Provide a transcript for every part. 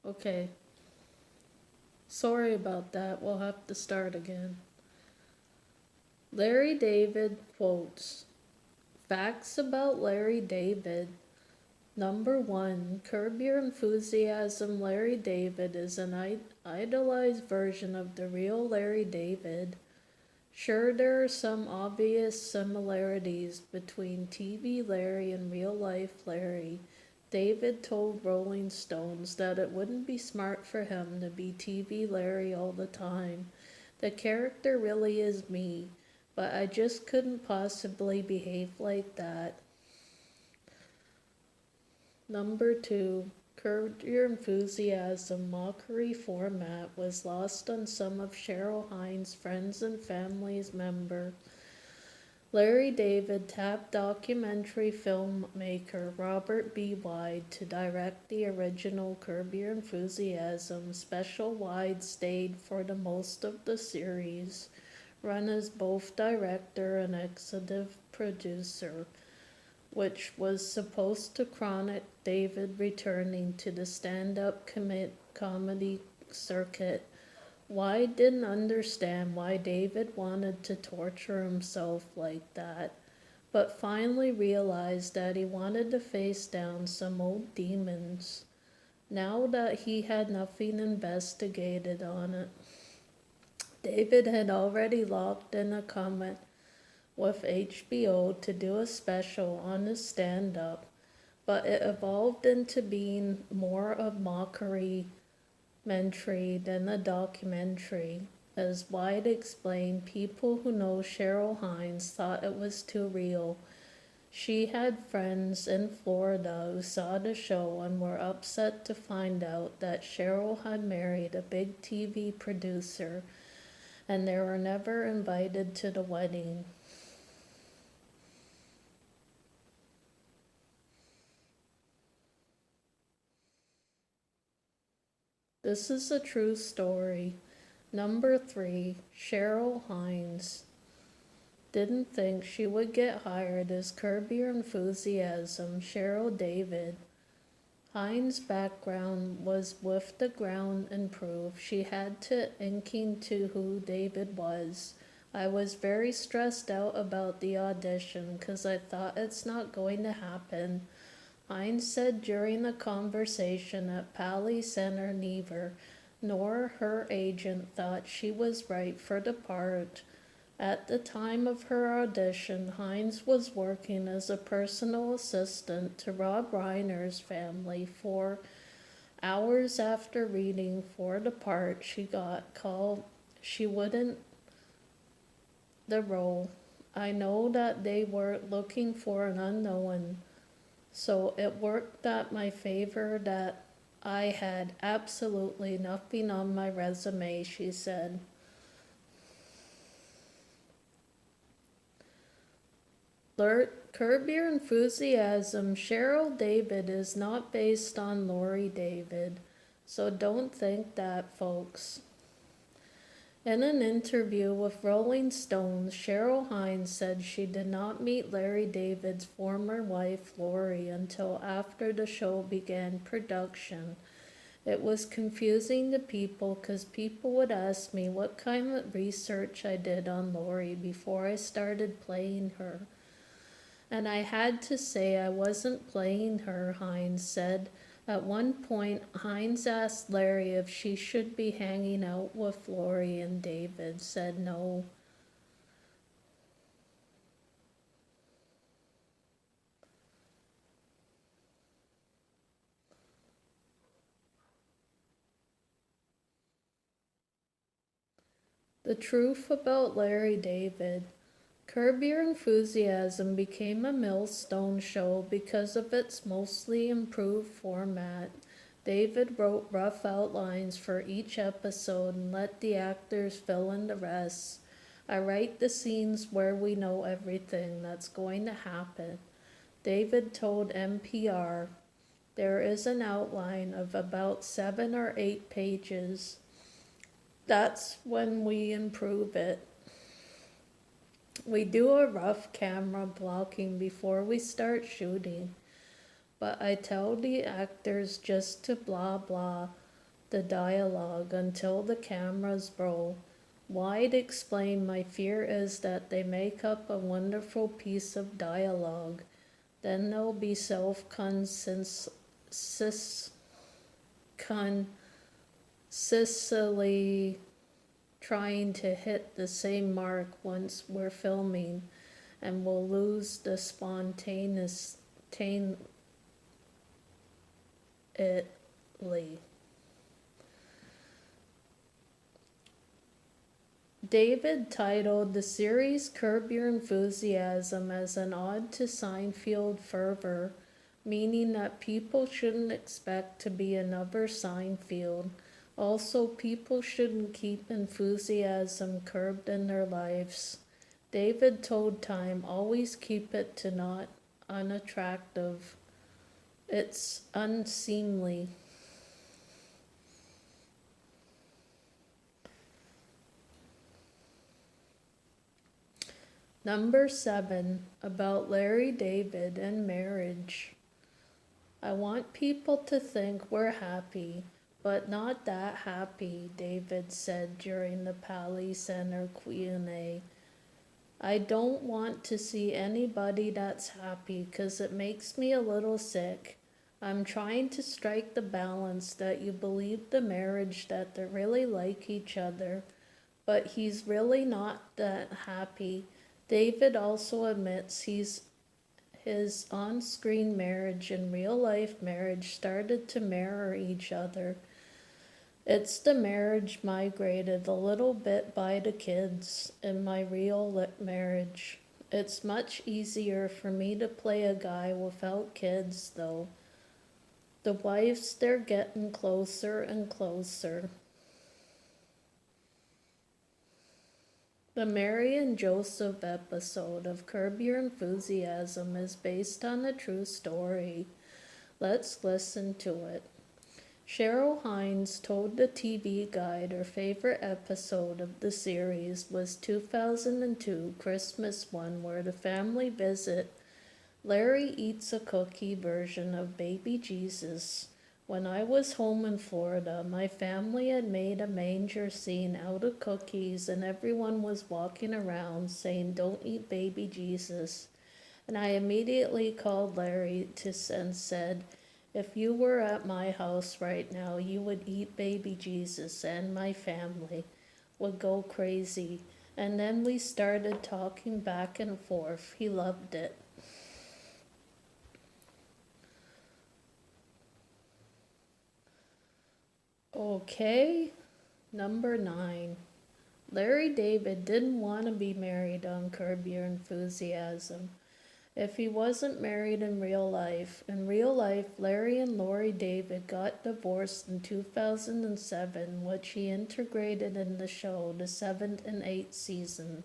Okay. Sorry about that. We'll have to start again. Larry David quotes. Facts about Larry David. Number 1. Curb Your Enthusiasm. Larry David is an idolized version of the real Larry David. Sure, there are some obvious similarities between TV Larry and real life Larry. David told Rolling Stones that it wouldn't be smart for him to be TV Larry all the time. The character really is me, but I just couldn't possibly behave like that. Number 2. Curb Your Enthusiasm mockery format was lost on some of Cheryl Hines' friends and family's members. Larry David tapped documentary filmmaker Robert B. Wide to direct the original Curb Your Enthusiasm special. Wide stayed for the most of the series, run as both director and executive producer, which was supposed to chronicle David returning to the stand-up comedy circuit. Wide didn't understand why David wanted to torture himself like that, but finally realized that he wanted to face down some old demons. Now that he had nothing investigated on it, David had already locked in a comment with HBO to do a special on his stand-up, but it evolved into being more of mockery than a documentary. As White explained, people who know Cheryl Hines thought it was too real. She had friends in Florida who saw the show and were upset to find out that Cheryl had married a big TV producer and they were never invited to the wedding. This is a true story. Number 3. Cheryl Hines didn't think she would get hired as Curb Your Enthusiasm. Cheryl David. Hines' background was with the ground and proof. She had to inking to who David was. I was very stressed out about the audition because I thought it's not going to happen. Hines said during the conversation at Pally Center neither nor her agent thought she was right for the part. At the time of her audition, Hines was working as a personal assistant to Rob Reiner's family. 4 hours after reading for the part, she got called. She wouldn't the role. I know that they were looking for an unknown, so it worked at my favor that I had absolutely nothing on my resume, she said. Curb Your Enthusiasm. Cheryl David is not based on Lori David, so don't think that, folks. In an interview with Rolling Stones, Cheryl Hines said she did not meet Larry David's former wife, Lori, until after the show began production. It was confusing to people because people would ask me what kind of research I did on Lori before I started playing her. And I had to say I wasn't playing her, Hines said. At one point, Hines asked Larry if she should be hanging out with Lori, and David said no. The truth about Larry David. Curb Your Enthusiasm became a millstone show because of its mostly improved format. David wrote rough outlines for each episode and let the actors fill in the rest. I write the scenes where we know everything that's going to happen. David told NPR, there is an outline of about 7 or 8 pages. That's when we improve it. We do a rough camera blocking before we start shooting, but I tell the actors just to blah blah. the dialogue until the cameras roll. Wide explain my fear is that they make up a wonderful piece of dialogue. Then they'll be consistently trying to hit the same mark once we're filming, and we'll lose the spontaneous itly. David titled the series Curb Your Enthusiasm as an ode to Seinfeld fervor, meaning that people shouldn't expect to be another Seinfeld. Also, people shouldn't keep enthusiasm curbed in their lives. David told Time, always keep it to not unattractive. It's unseemly. Number 7, about Larry David and marriage. I want people to think we're happy, but not that happy, David said during the Pally Center Q&A. I don't want to see anybody that's happy because it makes me a little sick. I'm trying to strike the balance that you believe the marriage that they really like each other, but he's really not that happy. David also admits his on-screen marriage and real-life marriage started to mirror each other. It's the marriage migrated a little bit by the kids in my real marriage. It's much easier for me to play a guy without kids, though. The wives, they're getting closer and closer. The Mary and Joseph episode of Curb Your Enthusiasm is based on a true story. Let's listen to it. Cheryl Hines told the TV Guide her favorite episode of the series was 2002 Christmas one where the family visit. Larry eats a cookie version of baby Jesus. When I was home in Florida, my family had made a manger scene out of cookies and everyone was walking around saying, "Don't eat baby Jesus." And I immediately called Larry and said, "If you were at my house right now, you would eat baby Jesus and my family would go crazy." And then we started talking back and forth. He loved it. Okay, number 9. Larry David didn't want to be married on Curb Your Enthusiasm. If he wasn't married in real life, Larry and Lori David got divorced in 2007, which he integrated in the show. The 7th and 8th season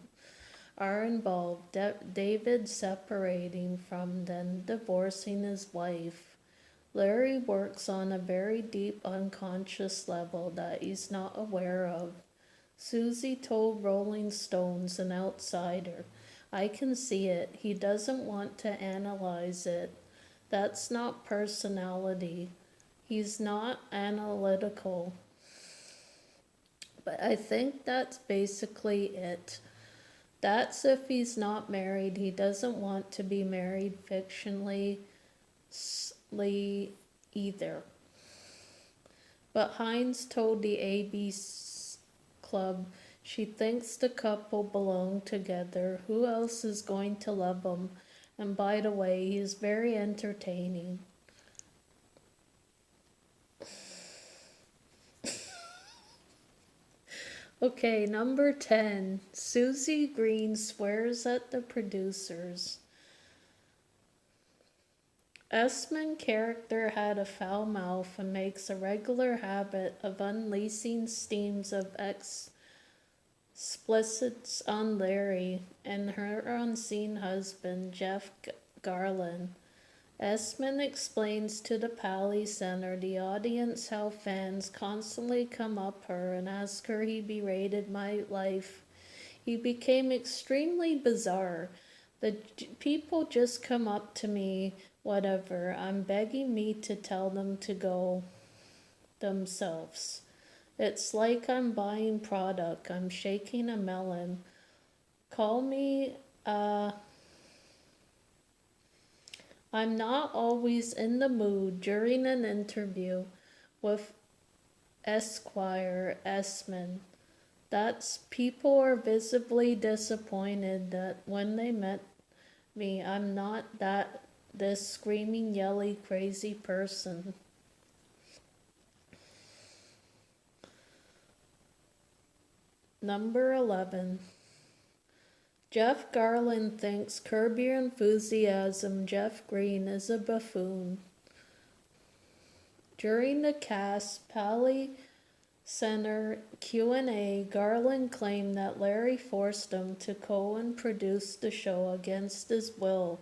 are involved. David separating from then divorcing his wife. Larry works on a very deep unconscious level that he's not aware of. Susie told Rolling Stones, an outsider, "I can see it. He doesn't want to analyze it. That's not personality. He's not analytical." But I think that's basically it. That's if he's not married. He doesn't want to be married fictionally either. But Hines told the ABC Club she thinks the couple belong together. Who else is going to love them? And by the way, he is very entertaining. Okay, number 10. Susie Green swears at the producers. Esmond's character had a foul mouth and makes a regular habit of unleashing steams of explicits on Larry and her unseen husband, Jeff Garland. Esmond explains to the Pally Center the audience how fans constantly come up her and ask her he berated my life. He became extremely bizarre. The people just come up to me, whatever. I'm begging me to tell them to go. themselves. It's like I'm buying product. I'm shaking a melon. Call me, I'm not always in the mood during an interview with Esquire Esmond. That's people are visibly disappointed that when they met me, I'm not this screaming, yelly, crazy person. Number 11. Jeff Garlin thinks Curb Your Enthusiasm Jeff Green is a buffoon. During the cast Pally Center Q&A, Garland claimed that Larry forced him to co-produce the show against his will.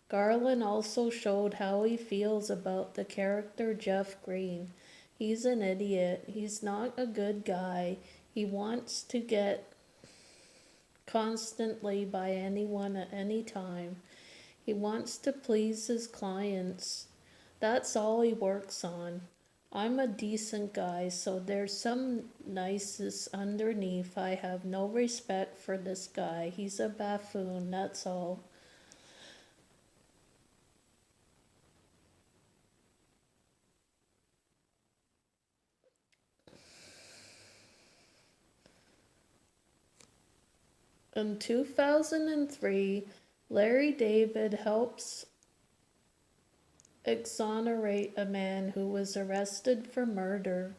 Garland also showed how he feels about the character Jeff Green. He's an idiot. He's not a good guy. He wants to get constantly by anyone at any time. He wants to please his clients. That's all he works on. I'm a decent guy, so there's some niceness underneath. I have no respect for this guy. He's a buffoon, that's all. In 2003, Larry David helps exonerate a man who was arrested for murder.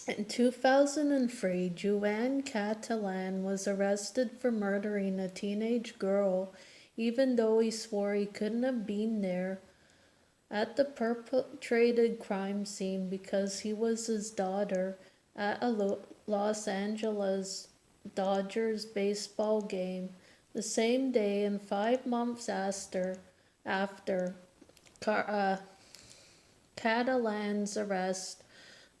In 2003, Joanne Catalan was arrested for murdering a teenage girl, even though he swore he couldn't have been there at the perpetrated crime scene because he was his daughter at a Los Angeles Dodgers baseball game. The same day and 5 months after Catalan's arrest,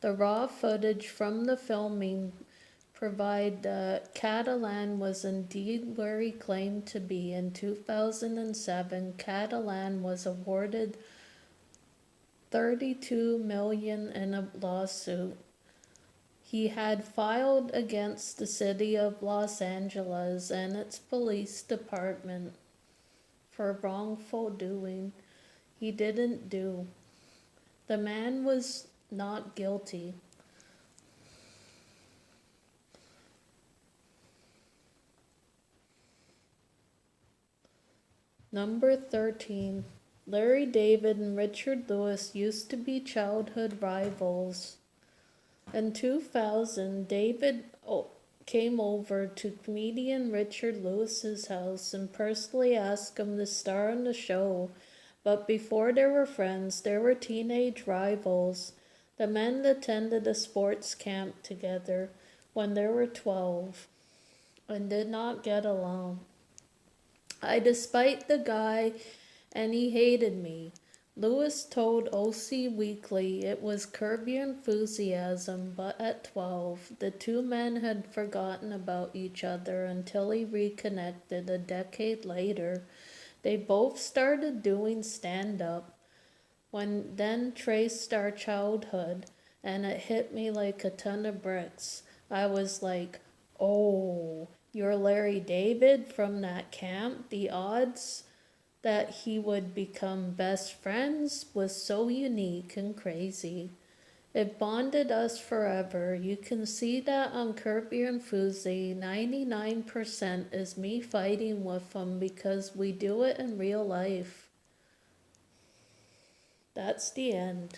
the raw footage from the filming provide that Catalan was indeed where he claimed to be. In 2007, Catalan was awarded $32 million in a lawsuit he had filed against the city of Los Angeles and its police department for wrongful doing he didn't do. The man was not guilty. Number 13. Larry David and Richard Lewis used to be childhood rivals. In 2000, David came over to comedian Richard Lewis's house and personally asked him to star in the show. But before they were friends, they were teenage rivals. The men attended a sports camp together when they were 12 and did not get along. I despised the guy and he hated me. Lewis told OC Weekly it was Curb Your Enthusiasm, but at 12, the two men had forgotten about each other until he reconnected a decade later. They both started doing stand-up when then traced our childhood, and it hit me like a ton of bricks. I was like, oh, you're Larry David from that camp? The odds that he would become best friends was so unique and crazy. It bonded us forever. You can see that on Curb Your Enthusiasm. 99% is me fighting with him because we do it in real life. That's the end.